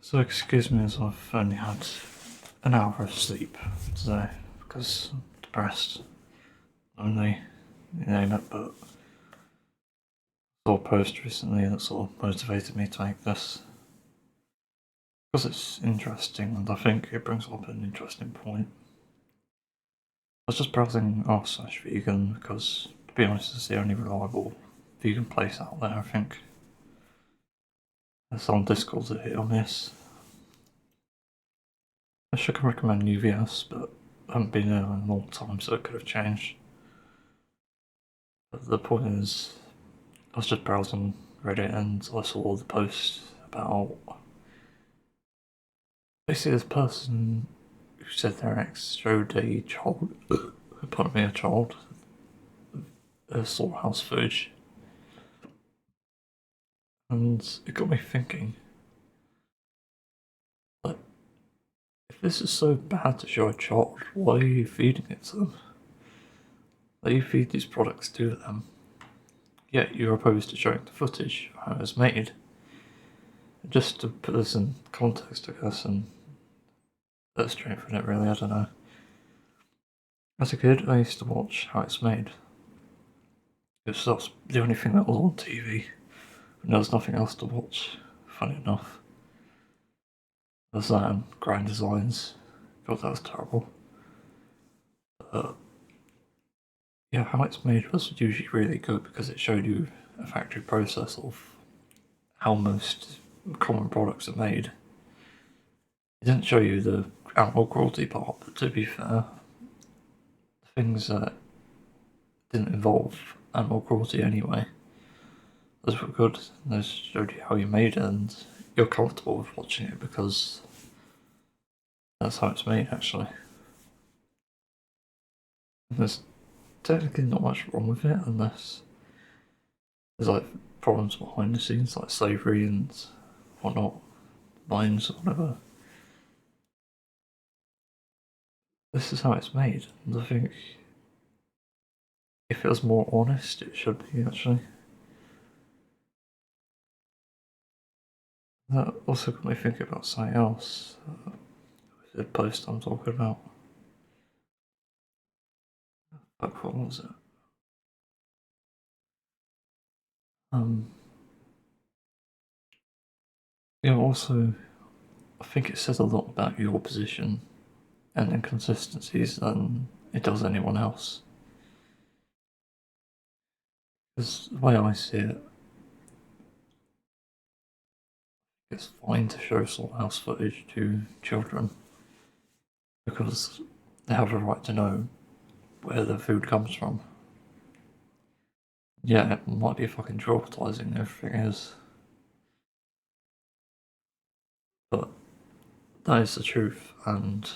So excuse me as I've only had an hour of sleep today because I'm depressed. Only, but I saw a post recently that sort of motivated me to make this. Because it's interesting and I think it brings up an interesting point. I was just browsing r/vegan because, to be honest, it's the only reliable vegan place out there, I think. There's some Discords that hit on this. I should recommend UVS, but I haven't been there in a long time, so it could have changed. But the point is, I was just browsing Reddit and I saw the post about basically this person who said their ex showed a child, slaughterhouse footage. And it got me thinking, like, if this is so bad to show a child, why are you feeding it to them? Like, you feed these products to them, yet you're opposed to showing the footage of how it was made. Just to put this in context, I guess, and that's strengthen it really, I don't know. As a kid, I used to watch How It's Made. Because that was the only thing that was on TV. And there was nothing else to watch, funny enough. There's that and Grand Designs. God, that was terrible. Yeah, How It's Made was usually really good because it showed you a factory process of how most common products are made. It didn't show you the animal cruelty part, but to be fair, things that didn't involve animal cruelty anyway, those were good. Those showed you how you made it and you're comfortable with watching it because that's how it's made, actually. And there's technically not much wrong with it unless there's like problems behind the scenes like slavery and whatnot, mines or whatever. This is how it's made, and I think if it was more honest, it should be, actually. That also got me thinking about something else. The post I'm talking about. Fuck, what was it? Yeah, also, I think it says a lot about your position and inconsistencies than it does anyone else. Because the way I see it, it's fine to show slaughterhouse footage to children because they have a right to know where their food comes from. Yeah, it might be fucking traumatizing, everything is. But that is the truth, and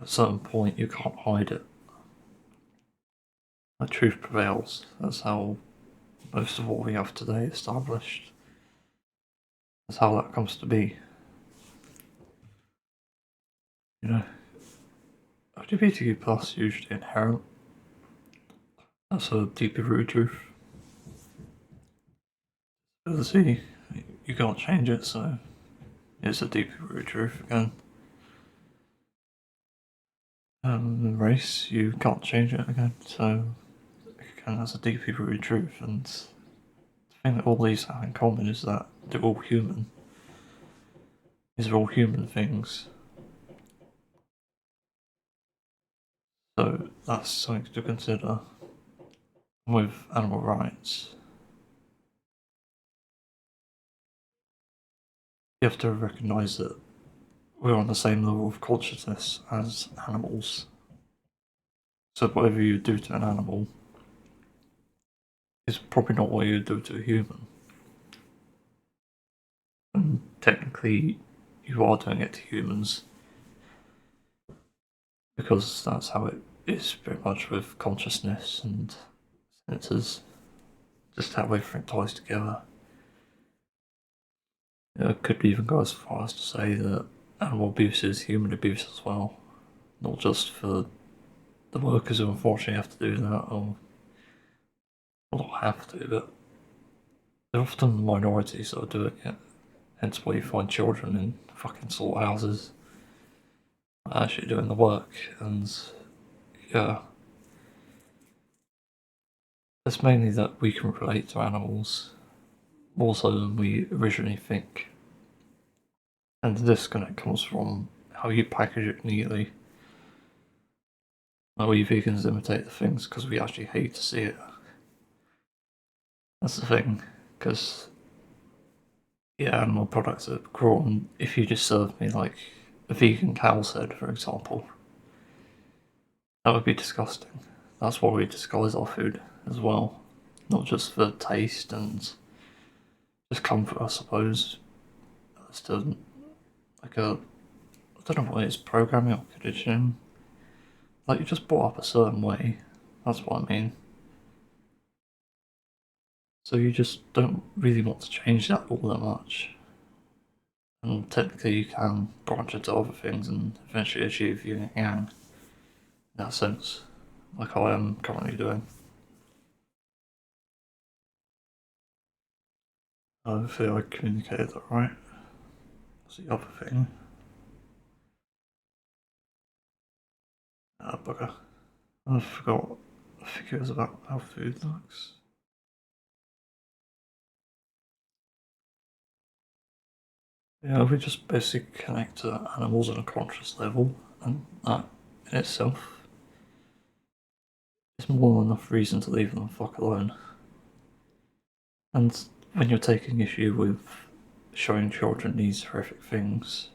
at a certain point you can't hide it. The truth prevails. That's how most of what we have today established. That's how that comes to be. You know, LGBTQ plus usually inherent. That's a deeply rooted truth. See, you can't change it, so it's a deeply rooted truth again. Race, you can't change it again, so again, that's a deeply rooted truth, and the thing that all these have in common is that they're all human. These are all human things. So that's something to consider. With animal rights, you have to recognise that we're on the same level of consciousness as animals. So whatever you do to an animal is probably not what you would do to a human. And technically, you are doing it to humans because that's how it is pretty much with consciousness and senses, just how everything ties together. It could even go as far as to say that animal abuse is human abuse as well, not just for the workers who unfortunately have to do that, or well, not have to, but they're often the minorities that are doing it Hence why you find children in fucking slaughterhouses actually doing the work, and yeah. It's mainly that we can relate to animals more so than we originally think. And the disconnect comes from how you package it neatly. Like we vegans imitate the things because we actually hate to see it. That's the thing, because yeah, animal products are cruel, and if you just serve me like a vegan cow's head, for example, that would be disgusting. That's why we disguise our food as well, not just for taste and just comfort, I suppose. It's still like a, I don't know what it is, programming or conditioning. Like you're just brought up a certain way. That's what I mean. So you just don't really want to change that all that much. And technically you can branch into other things and eventually achieve yin and yang in that sense, like I am currently doing. Hopefully I communicated that right. That's the other thing. Ah, bugger. I forgot. I think it was about how food looks. Yeah, we just basically connect to animals on a conscious level, and that in itself is more than enough reason to leave them the fuck alone. And when you're taking issue with showing children these horrific things,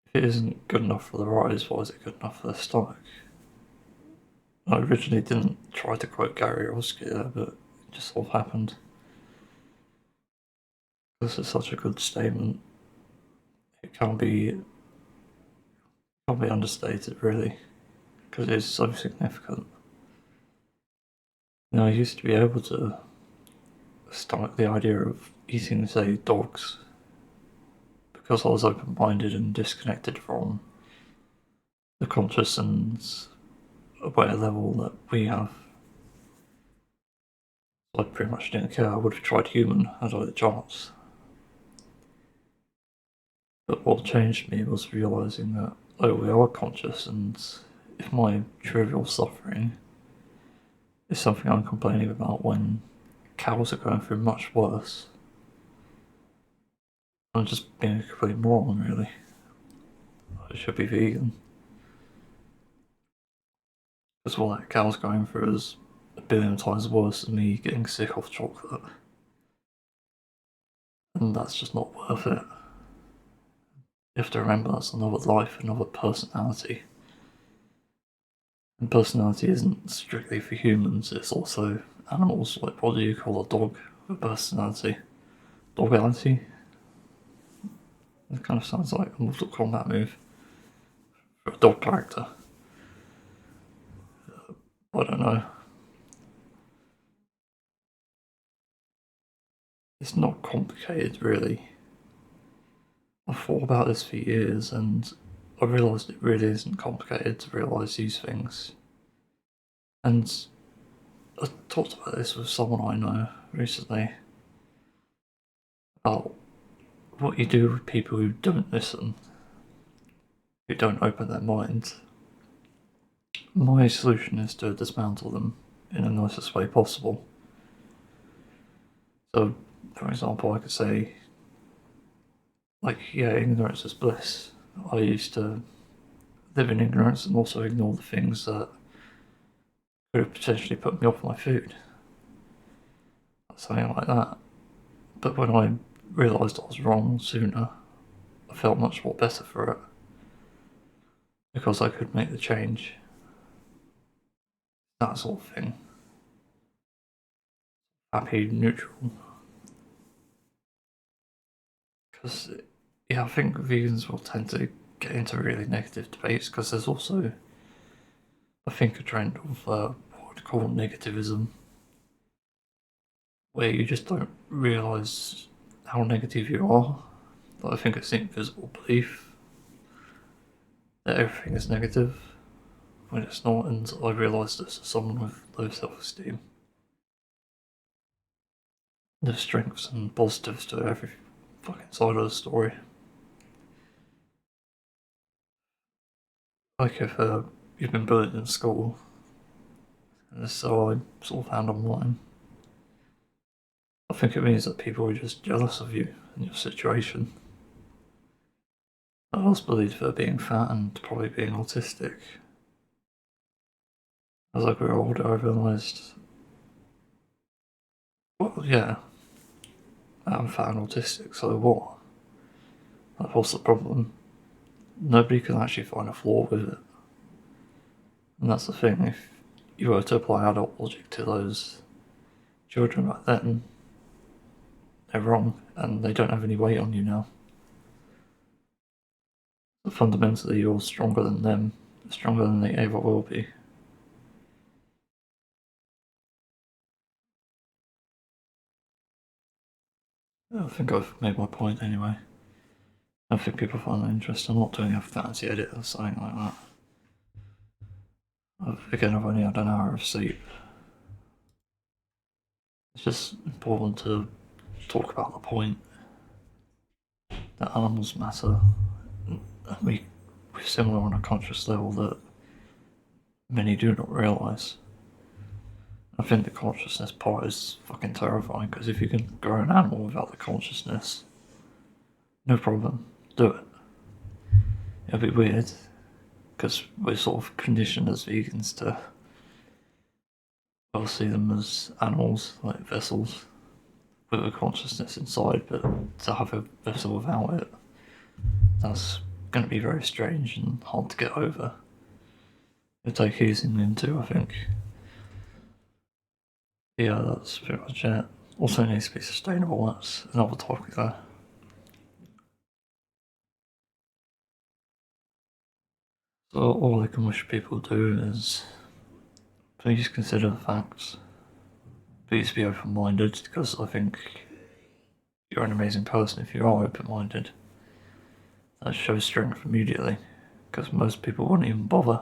if it isn't good enough for their eyes, why is it good enough for their stomach? I originally didn't try to quote Gary Oski there, but it just sort of happened. This is such a good statement. It can't be understated, really, because it is so significant. You know, I used to be able to stomach the idea of eating, say, dogs, because I was open-minded and disconnected from the conscious and aware level that we have. I pretty much didn't care. I would have tried human had I had the chance. But what changed me was realising that, oh, we are conscious, and if my trivial suffering is something I'm complaining about when cows are going through much worse, I'm just being a complete moron, really. I should be vegan. Because what that cow's going through is a billion times worse than me getting sick off chocolate. And that's just not worth it. You have to remember that's another life, another personality. And personality isn't strictly for humans, it's also animals. Like, what do you call a dog with personality? Dogality? It kind of sounds like a Mortal Kombat move for a dog character. I don't know. It's not complicated, really. I've thought about this for years, and I realised it really isn't complicated to realise these things. And I talked about this with someone I know recently, about what you do with people who don't listen, who don't open their mind. My solution is to dismantle them in the nicest way possible. So, for example, I could say, like, yeah, ignorance is bliss. I used to live in ignorance and also ignore the things that could have potentially put me off my food. Something like that. But when I realised I was wrong sooner, I felt much more better for it. Because I could make the change. That sort of thing. Happy, neutral. Because, yeah, I think vegans will tend to get into really negative debates because there's also, I think, a trend of what I'd call negativism, where you just don't realise how negative you are. But I think it's the invisible belief that everything is negative when it's not, and I realised this as someone with low self-esteem. there's strengths and positives to every fucking side of the story. Like if you've been bullied in school, and so I sort of found online, I think it means that people are just jealous of you and your situation. I was bullied for being fat and probably being autistic. As I grew older, I realised, well, yeah, I'm fat and autistic, so what? Like, what's the problem? Nobody can actually find a flaw with it. And that's the thing, if you were to apply adult logic to those children back then, they're wrong, and they don't have any weight on you now. So fundamentally, you're stronger than them, stronger than they ever will be. I think I've made my point anyway. I think people find that interesting. I'm not doing a fancy edit or something like that. Again, I've only had an hour of sleep. It's just important to talk about the point that animals matter. And we're similar on a conscious level that many do not realise. I think the consciousness part is fucking terrifying, because if you can grow an animal without the consciousness, no problem, do it. It'll be weird, because we're sort of conditioned as vegans to well see them as animals, like vessels, with a consciousness inside, but to have a vessel without it, that's going to be very strange and hard to get over. It'll take easing into, I think. Yeah, that's pretty much it. Also needs to be sustainable, that's another topic there. So all I can wish people do is please consider the facts. Please be open-minded, because I think you're an amazing person if you are open-minded. That shows strength immediately, because most people wouldn't even bother.